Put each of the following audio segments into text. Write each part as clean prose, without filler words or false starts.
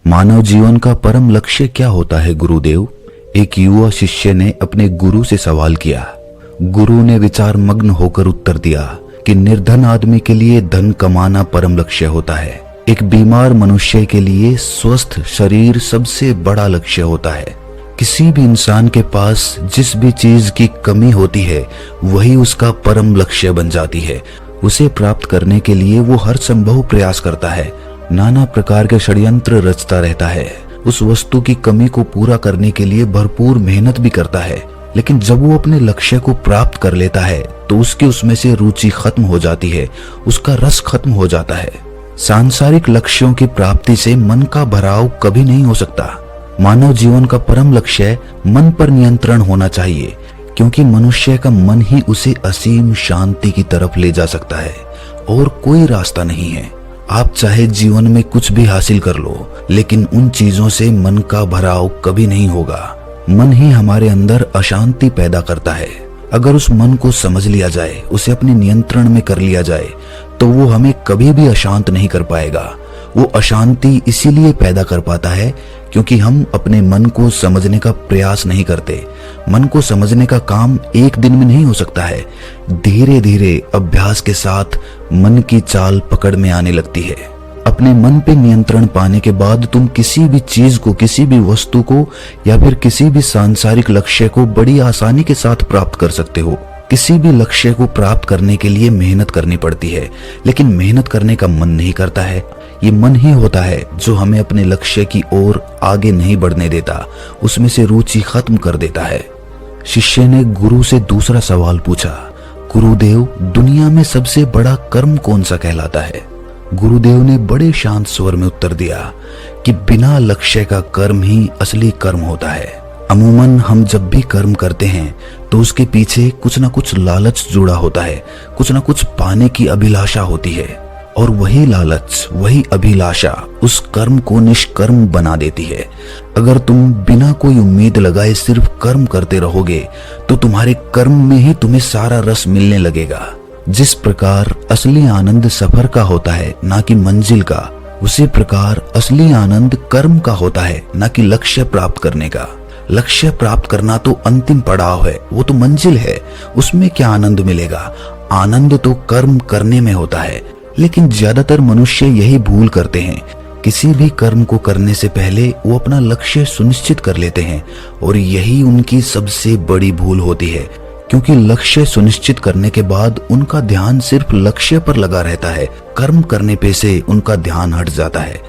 मानव जीवन का परम लक्ष्य क्या होता है गुरुदेव? एक युवा शिष्य ने अपने गुरु से सवाल किया। गुरु ने विचार मग्न होकर उत्तर दिया कि निर्धन आदमी के लिए धन कमाना परम लक्ष्य होता है। एक बीमार मनुष्य के लिए स्वस्थ शरीर सबसे बड़ा लक्ष्य होता है। किसी भी इंसान के पास जिस भी चीज की कमी होती है वही उसका परम लक्ष्य बन जाती है। उसे प्राप्त करने के लिए वो हर संभव प्रयास करता है, नाना प्रकार के षड्यंत्र रचता रहता है, उस वस्तु की कमी को पूरा करने के लिए भरपूर मेहनत भी करता है। लेकिन जब वो अपने लक्ष्य को प्राप्त कर लेता है तो उसकी उसमें से रुचि खत्म हो जाती है, उसका रस खत्म हो जाता है। सांसारिक लक्ष्यों की प्राप्ति से मन का भराव कभी नहीं हो सकता। मानव जीवन का परम लक्ष्य मन पर नियंत्रण होना चाहिए, क्योंकि मनुष्य का मन ही उसे असीम शांति की तरफ ले जा सकता है और कोई रास्ता नहीं है। आप चाहे जीवन में कुछ भी हासिल कर लो, लेकिन उन चीजों से मन का भराव कभी नहीं होगा। मन ही हमारे अंदर अशांति पैदा करता है। अगर उस मन को समझ लिया जाए, उसे अपने नियंत्रण में कर लिया जाए, तो वो हमें कभी भी अशांत नहीं कर पाएगा। वो अशांति इसीलिए पैदा कर पाता है क्योंकि हम अपने मन को समझने का प्रयास नहीं करते। मन को समझने का काम एक दिन में नहीं हो सकता है। धीरे धीरे अभ्यास के साथ मन की चाल पकड़ में आने लगती है। अपने मन पे नियंत्रण पाने के बाद तुम किसी भी चीज को, किसी भी वस्तु को या फिर किसी भी सांसारिक लक्ष्य को बड़ी आसानी के साथ प्राप्त कर सकते हो। किसी भी लक्ष्य को प्राप्त करने के लिए मेहनत करनी पड़ती है, लेकिन मेहनत करने का मन नहीं करता है। ये मन ही होता है जो हमें अपने लक्ष्य की ओर आगे नहीं बढ़ने देता, उसमें से रुचि खत्म कर देता है। शिष्य ने गुरु से दूसरा सवाल पूछा, गुरुदेव, दुनिया में सबसे बड़ा कर्म कौन सा कहलाता है? गुरुदेव ने बड़े शांत स्वर में उत्तर दिया कि बिना लक्ष्य का कर्म ही असली कर्म होता है। अमूमन हम जब भी कर्म करते हैं तो उसके पीछे कुछ ना कुछ लालच जुड़ा होता है, कुछ ना कुछ पाने की अभिलाषा होती है, और वही लालच, वही अभिलाषा उस कर्म को निष्कर्म बना देती है। अगर तुम बिना कोई उम्मीद लगाए सिर्फ कर्म करते रहोगे तो तुम्हारे कर्म में ही तुम्हें सारा रस मिलने लगेगा। जिस प्रकार असली आनंद सफर का होता है, ना कि मंजिल का, उसी प्रकार असली आनंद कर्म का होता है, ना कि लक्ष्य प्राप्त करने का। लक्ष्य प्राप्त करना तो अंतिम पड़ाव है, वो तो मंजिल है, उसमें क्या आनंद मिलेगा? आनंद तो कर्म करने में होता है। लेकिन ज्यादातर मनुष्य यही भूल करते हैं। किसी भी कर्म को करने से पहले वो अपना लक्ष्य सुनिश्चित कर लेते हैं, और यही उनकी सबसे बड़ी भूल होती है, क्योंकि लक्ष्य सुनिश्चित करने के बाद उनका ध्यान सिर्फ लक्ष्य पर लगा रहता है। कर्म करने पे से उनका ध्यान हट जाता है।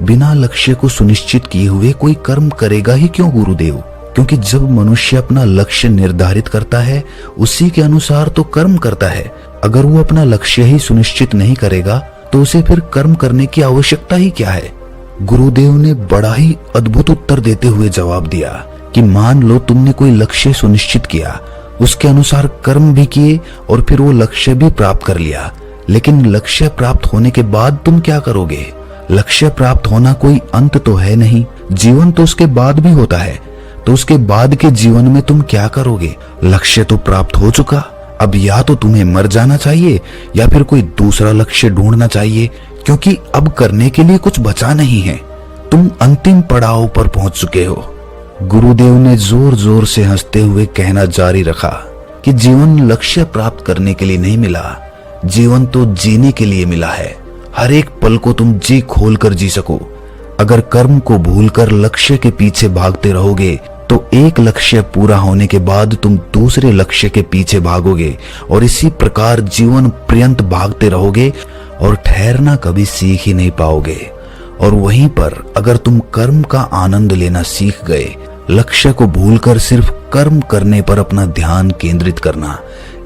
बिना लक्ष्य को सुनिश्चित किए हुए कोई कर्म करेगा ही क्यों गुरुदेव? क्योंकि जब मनुष्य अपना लक्ष्य निर्धारित करता है उसी के अनुसार तो कर्म करता है। अगर वो अपना लक्ष्य ही सुनिश्चित नहीं करेगा तो उसे फिर कर्म करने की आवश्यकता ही क्या है? गुरुदेव ने बड़ा ही अद्भुत उत्तर देते हुए जवाब दिया कि मान लो तुमने कोई लक्ष्य सुनिश्चित किया, उसके अनुसार कर्म भी किए और फिर वो लक्ष्य भी प्राप्त कर लिया, लेकिन लक्ष्य प्राप्त होने के बाद तुम क्या करोगे? लक्ष्य प्राप्त होना कोई अंत तो है नहीं, जीवन तो उसके बाद भी होता है। तो उसके बाद के जीवन में तुम क्या करोगे? लक्ष्य तो प्राप्त हो चुका, अब या तो तुम्हें मर जाना चाहिए या फिर कोई दूसरा लक्ष्य ढूंढना चाहिए, क्योंकि अब करने के लिए कुछ बचा नहीं है। तुम अंतिम पड़ाव पर पहुंच चुके हो। गुरुदेव ने जोर जोर से हंसते हुए कहना जारी रखा कि जीवन लक्ष्य प्राप्त करने के लिए नहीं मिला, जीवन तो जीने के लिए मिला है। हर एक पल को तुम जी खोल कर जी सको। अगर कर्म को भूलकर लक्ष्य के पीछे भागते रहोगे तो एक लक्ष्य पूरा होने के बाद तुम दूसरे लक्ष्य के पीछे भागोगे, और इसी प्रकार जीवन पर्यंत भागते रहोगे और ठहरना कभी सीख ही नहीं पाओगे। और वहीं पर अगर तुम कर्म का आनंद लेना सीख गए, लक्ष्य को भूलकर सिर्फ कर्म करने पर अपना ध्यान केंद्रित करना,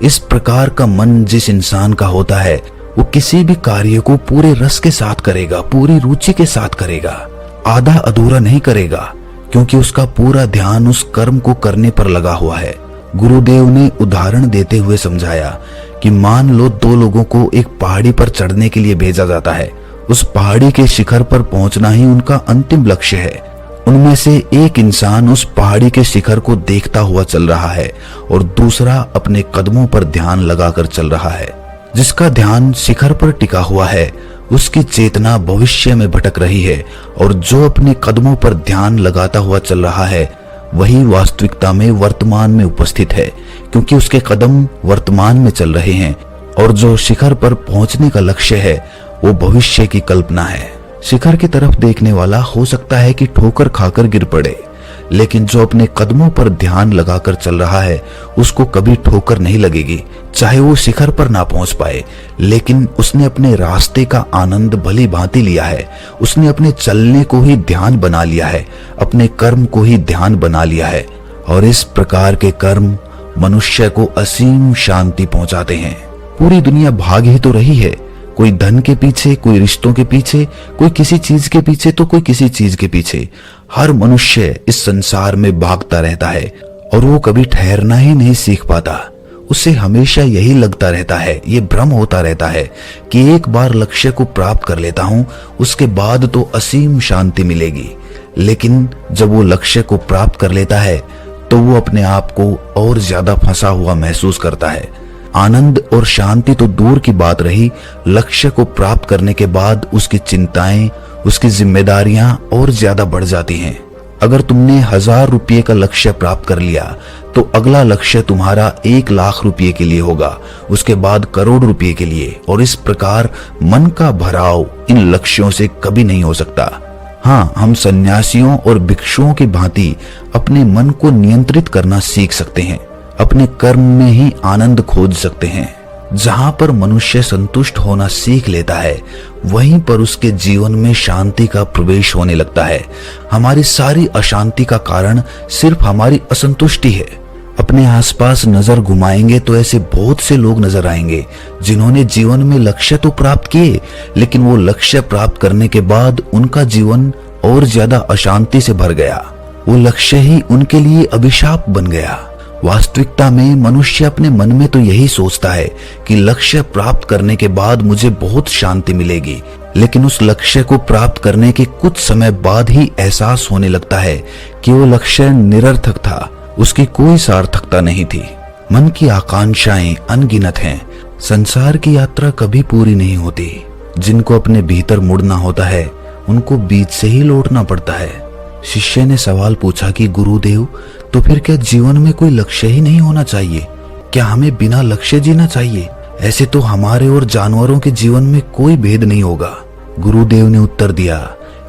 इस प्रकार का मन जिस इंसान का होता है वो किसी भी कार्य को पूरे रस के साथ करेगा, पूरी रुचि के साथ करेगा, आधा अधूरा नहीं करेगा, क्योंकि उसका पूरा ध्यान उस कर्म को करने पर लगा हुआ है। गुरुदेव ने उदाहरण देते हुए समझाया कि मान लो दो लोगों को एक पहाड़ी पर चढ़ने के लिए भेजा जाता है। उस पहाड़ी के शिखर पर पहुंचना ही उनका अंतिम लक्ष्य है। उनमें से एक इंसान उस पहाड़ी के शिखर को देखता हुआ चल रहा है और दूसरा अपने कदमों पर ध्यान लगाकर चल रहा है। जिसका ध्यान शिखर पर टिका हुआ है उसकी चेतना भविष्य में भटक रही है, और जो अपने कदमों पर ध्यान लगाता हुआ चल रहा है वही वास्तविकता में वर्तमान में उपस्थित है, क्योंकि उसके कदम वर्तमान में चल रहे हैं। और जो शिखर पर पहुंचने का लक्ष्य है वो भविष्य की कल्पना है। शिखर की तरफ देखने वाला हो सकता है कि ठोकर खाकर गिर पड़े, लेकिन जो अपने कदमों पर ध्यान लगाकर चल रहा है उसको कभी ठोकर नहीं लगेगी। चाहे वो शिखर पर ना पहुंच पाए, लेकिन उसने अपने रास्ते का आनंद भली भांति लिया है। उसने अपने चलने को ही ध्यान बना लिया है, अपने कर्म को ही ध्यान बना लिया है। और इस प्रकार के कर्म मनुष्य को असीम शांति पहुंचाते हैं। पूरी दुनिया भाग ही तो रही है, कोई धन के पीछे, कोई रिश्तों के पीछे, कोई किसी चीज के पीछे तो कोई किसी चीज के पीछे। हर मनुष्य इस संसार में भागता रहता है और वो कभी ठहरना ही नहीं सीख पाता। उसे हमेशा यही लगता रहता है, ये भ्रम होता रहता है कि एक बार लक्ष्य को प्राप्त कर लेता हूं उसके बाद तो असीम शांति मिलेगी। लेकिन जब वो लक्ष्य को प्राप्त कर लेता है तो वो अपने आप को और ज्यादा फंसा हुआ महसूस करता है। आनंद और शांति तो दूर की बात रही, लक्ष्य को प्राप्त करने के बाद उसकी चिंताएं, उसकी जिम्मेदारियां और ज्यादा बढ़ जाती हैं। अगर तुमने 1000 रुपये का लक्ष्य प्राप्त कर लिया तो अगला लक्ष्य तुम्हारा 1 लाख रुपये के लिए होगा, उसके बाद करोड़ रुपये के लिए। और इस प्रकार मन का भराव इन लक्ष्यों से कभी नहीं हो सकता। हाँ, हम सन्यासियों और भिक्षुओं की भांति अपने मन को नियंत्रित करना सीख सकते हैं। अपने कर्म में ही आनंद खोज सकते हैं। जहां पर मनुष्य संतुष्ट होना सीख लेता है वहीं पर उसके जीवन में शांति का प्रवेश होने लगता है। हमारी सारी अशांति का कारण सिर्फ हमारी असंतुष्टि है। अपने आसपास नजर घुमाएंगे तो ऐसे बहुत से लोग नजर आएंगे जिन्होंने जीवन में लक्ष्य तो प्राप्त किए, लेकिन वो लक्ष्य प्राप्त करने के बाद उनका जीवन और ज्यादा अशांति से भर गया। वो लक्ष्य ही उनके लिए अभिशाप बन गया। वास्तविकता में मनुष्य अपने मन में तो यही सोचता है कि लक्ष्य प्राप्त करने के बाद मुझे बहुत शांति मिलेगी, लेकिन उस लक्ष्य को प्राप्त करने के कुछ समय बाद ही एहसास होने लगता है कि वो लक्ष्य निरर्थक था, उसकी कोई सार्थकता नहीं थी। मन की आकांक्षाएं अनगिनत हैं। संसार की यात्रा कभी पूरी नहीं होती। जिनको अपने भीतर मुड़ना होता है उनको बीच से ही लौटना पड़ता है। शिष्य ने सवाल पूछा कि गुरुदेव, तो फिर क्या जीवन में कोई लक्ष्य ही नहीं होना चाहिए? क्या हमें बिना लक्ष्य जीना चाहिए? ऐसे तो हमारे और जानवरों के जीवन में कोई भेद नहीं होगा। गुरुदेव ने उत्तर दिया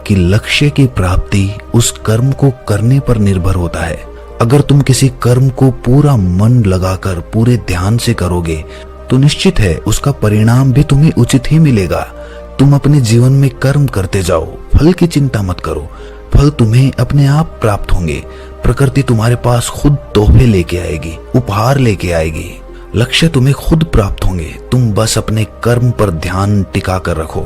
कि लक्ष्य की प्राप्ति उस कर्म को करने पर निर्भर होता है। अगर तुम किसी कर्म को पूरा मन लगाकर पूरे ध्यान से करोगे तो निश्चित है उसका परिणाम भी तुम्हें उचित ही मिलेगा। तुम अपने जीवन में कर्म करते जाओ, फल की चिंता मत करो, फल तुम्हें अपने आप प्राप्त होंगे। प्रकृति तुम्हारे पास खुद तोहफे लेके आएगी, उपहार लेके आएगी। लक्ष्य तुम्हें खुद प्राप्त होंगे, तुम बस अपने कर्म पर ध्यान टिका कर रखो।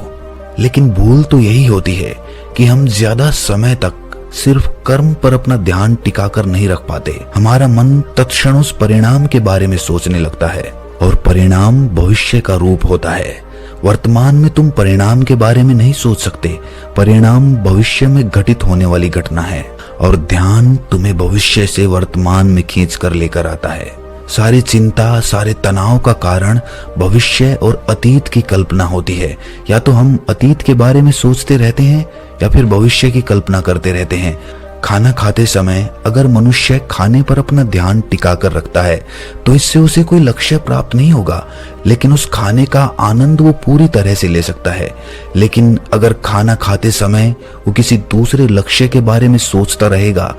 लेकिन भूल तो यही होती है कि हम ज्यादा समय तक सिर्फ कर्म पर अपना ध्यान टिका कर नहीं रख पाते। हमारा मन तत्क्षण उस परिणाम के बारे में सोचने लगता है, और परिणाम भविष्य का रूप होता है। वर्तमान में तुम परिणाम के बारे में नहीं सोच सकते, परिणाम भविष्य में घटित होने वाली घटना है, और ध्यान तुम्हें भविष्य से वर्तमान में खींच कर लेकर आता है। सारी चिंता, सारे तनाव का कारण भविष्य और अतीत की कल्पना होती है। या तो हम अतीत के बारे में सोचते रहते हैं या फिर भविष्य की कल्पना करते रहते हैं। खाना खाते समय अगर मनुष्य खाने पर अपना ध्यान टिका कर रखता है तो इससे उसे कोई लक्ष्य प्राप्त नहीं होगा, लेकिन उस खाने का आनंद वो पूरी तरह से ले सकता है। लेकिन अगर खाना खाते समय वो किसी दूसरे लक्ष्य के बारे में सोचता रहेगा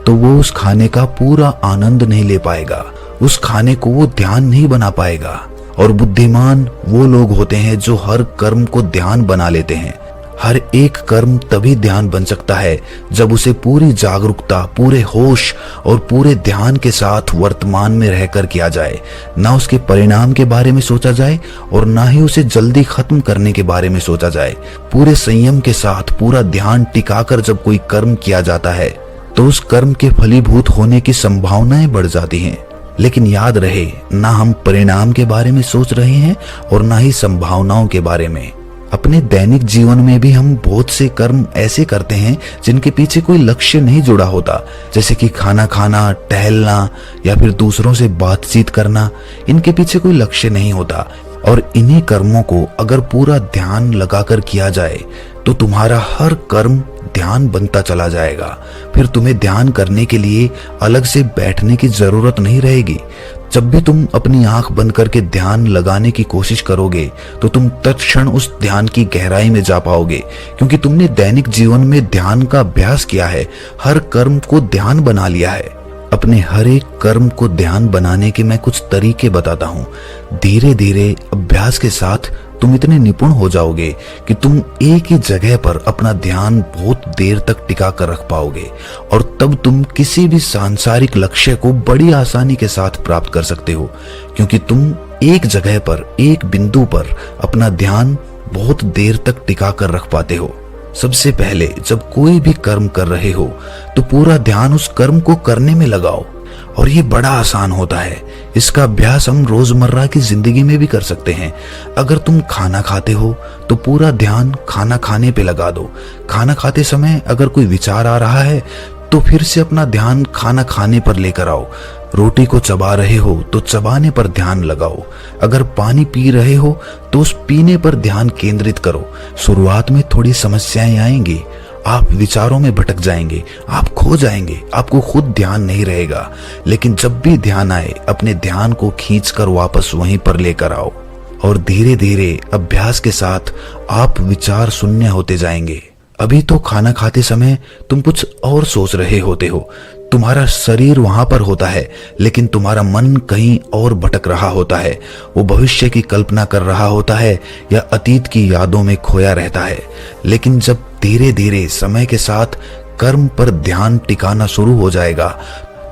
तो वो उस खाने का पूरा आनंद नहीं ले पाएगा, उस खाने को वो ध्यान नहीं बना पाएगा। और बुद्धिमान वो लोग होते हैं जो हर कर्म को ध्यान बना लेते हैं। हर एक कर्म तभी ध्यान बन सकता है जब उसे पूरी जागरूकता, पूरे होश और पूरे ध्यान के साथ वर्तमान में रहकर किया जाए। ना उसके परिणाम के बारे में सोचा जाए और ना ही उसे जल्दी खत्म करने के बारे में सोचा जाए। पूरे संयम के साथ पूरा ध्यान टिकाकर जब कोई कर्म किया जाता है तो उस कर्म के फलीभूत होने की संभावनाएं बढ़ जाती हैं। लेकिन याद रहे, ना हम परिणाम के बारे में सोच रहे हैं और ना ही संभावनाओं के बारे में। अपने दैनिक जीवन में भी हम बहुत से कर्म ऐसे करते हैं जिनके पीछे कोई लक्ष्य नहीं जुड़ा होता, जैसे कि खाना खाना, टहलना या फिर दूसरों से बातचीत करना। इनके पीछे कोई लक्ष्य नहीं होता, और इन्हीं कर्मों को अगर पूरा ध्यान लगाकर किया जाए तो तुम्हारा हर कर्म ध्यान बनता चला जाएगा। फिर तुम्हें ध्यान करने के लिए अलग से बैठने की जरूरत नहीं रहेगी। जब भी तुम अपनी आंख बंद करके ध्यान लगाने की कोशिश करोगे तो तुम तत्क्षण उस ध्यान की गहराई में जा पाओगे, क्योंकि तुमने दैनिक जीवन में ध्यान का अभ्यास किया है, हर कर्म को ध्यान बना लिया है। अपने हर एक कर्म को ध्यान बनाने के मैं कुछ तरीके बताता हूँ। धीरे धीरे अभ्यास के साथ तुम इतने निपुण हो जाओगे कि तुम एक ही जगह पर अपना ध्यान बहुत देर तक टिका कर रख पाओगे, और तब तुम किसी भी सांसारिक लक्ष्य को बड़ी आसानी के साथ प्राप्त कर सकते हो, क्योंकि तुम एक जगह पर, एक बिंदु पर अपना ध्यान बहुत देर तक टिका कर रख पाते हो। सबसे पहले जब कोई भी कर्म कर रहे हो तो पूरा ध्यान उस कर्म को करने में लगाओ, और ये बड़ा आसान होता है। इसका अभ्यास हम रोजमर्रा की जिंदगी में भी कर सकते हैं। अगर तुम खाना खाते हो तो पूरा ध्यान खाना खाने पे लगा दो। खाना खाते समय अगर कोई विचार आ रहा है तो फिर से अपना ध्यान खाना खाने पर लेकर आओ। रोटी को चबा रहे हो तो चबाने पर ध्यान लगाओ। अगर पानी पी रहे हो तो उस पीने पर ध्यान केंद्रित करो। शुरुआत में थोड़ी समस्याएं आएंगी, आप विचारों में भटक जाएंगे, आप खो जाएंगे, आपको खुद ध्यान नहीं रहेगा। लेकिन जब भी ध्यान आए अपने ध्यान को खींचकर वापस वहीं पर लेकर आओ, और धीरे धीरे अभ्यास के साथ आप विचार शून्य होते जाएंगे। अभी तो खाना खाते समय तुम कुछ और सोच रहे होते हो, तुम्हारा शरीर वहां पर होता है, लेकिन तुम्हारा मन कहीं और भटक रहा होता है। वो भविष्य की कल्पना कर रहा होता है या अतीत की यादों में खोया रहता है। लेकिन जब धीरे धीरे समय के साथ कर्म पर ध्यान टिकाना शुरू हो जाएगा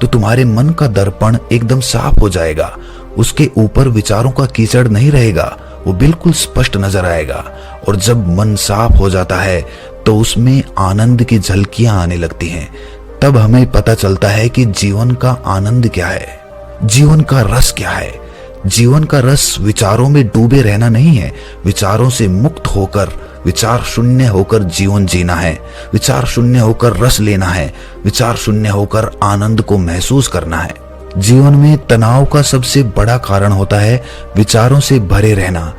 तो तुम्हारे मन का दर्पण एकदम साफ हो जाएगा। उसके ऊपर विचारों का कीचड़ नहीं रहेगा, वो बिल्कुल स्पष्ट नजर आएगा। और जब मन साफ हो जाता है तो उसमें आनंद की झलकियां आने लगती हैं। तब हमें पता चलता है कि जीवन का आनंद क्या है, जीवन का रस क्या है। जीवन का रस विचारों में डूबे रहना नहीं है, विचारों से मुक्त होकर, विचार शून्य होकर जीवन जीना है, विचार शून्य होकर रस लेना है, विचार शून्य होकर आनंद को महसूस करना है। जीवन में तनाव का सबसे बड़ा कारण होता है विचारों से भरे रहना,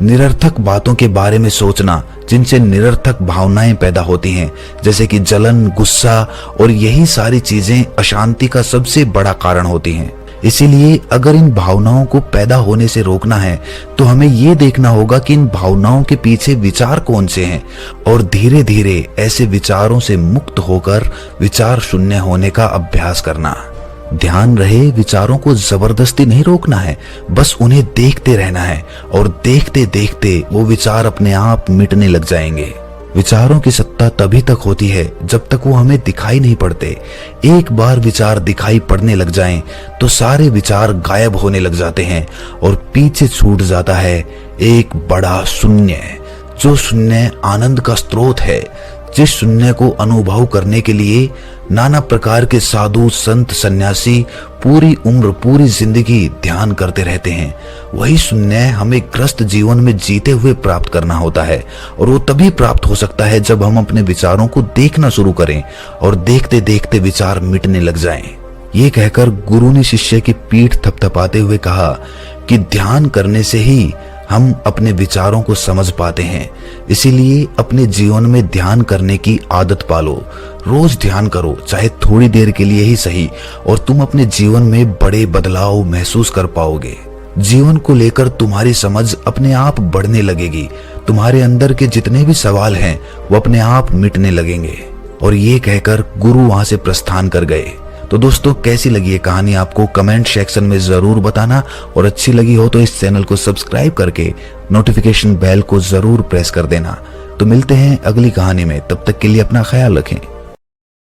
निरर्थक बातों के बारे में सोचना, जिनसे निरर्थक भावनाएं पैदा होती हैं, जैसे कि जलन, गुस्सा, और यही सारी चीजें अशांति का सबसे बड़ा कारण होती हैं। इसीलिए अगर इन भावनाओं को पैदा होने से रोकना है तो हमें ये देखना होगा कि इन भावनाओं के पीछे विचार कौन से हैं, और धीरे धीरे ऐसे विचारों से मुक्त होकर विचार शून्य होने का अभ्यास करना। ध्यान रहे, विचारों को जबरदस्ती नहीं रोकना है, बस उन्हें देखते रहना है, और देखते देखते वो विचार अपने आप मिटने लग जाएंगे। विचारों की सत्ता तभी तक होती है जब तक वो हमें दिखाई नहीं पड़ते। एक बार विचार दिखाई पड़ने लग जाएं तो सारे विचार गायब होने लग जाते हैं, और पीछे छूट जाता है एक बड़ा शून्य, जो शून्य आनंद का स्रोत है। जिस शून्य को अनुभव करने के लिए नाना प्रकार के साधु, संत, सन्यासी पूरी उम्र, पूरी जिंदगी ध्यान करते रहते हैं, वही शून्य हमें ग्रस्त जीवन में जीते हुए प्राप्त करना होता है। और वो तभी प्राप्त हो सकता है जब हम अपने विचारों को देखना शुरू करें और देखते देखते विचार मिटने लग जाएं। ये कहकर गुरु ने शिष्य की पीठ थपथपाते हुए कहा कि ध्यान करने से ही हम अपने विचारों को समझ पाते हैं। इसीलिए अपने जीवन में ध्यान करने की आदत पालो। रोज ध्यान करो, चाहे थोड़ी देर के लिए ही सही, और तुम अपने जीवन में बड़े बदलाव महसूस कर पाओगे। जीवन को लेकर तुम्हारी समझ अपने आप बढ़ने लगेगी। तुम्हारे अंदर के जितने भी सवाल हैं वो अपने आप मिटने लगेंगे। और ये कहकर गुरु वहां से प्रस्थान कर गए। तो दोस्तों, कैसी लगी ये कहानी आपको कमेंट सेक्शन में जरूर बताना, और अच्छी लगी हो तो इस चैनल को सब्सक्राइब करके नोटिफिकेशन बेल को जरूर प्रेस कर देना। तो मिलते हैं अगली कहानी में, तब तक के लिए अपना ख्याल रखें।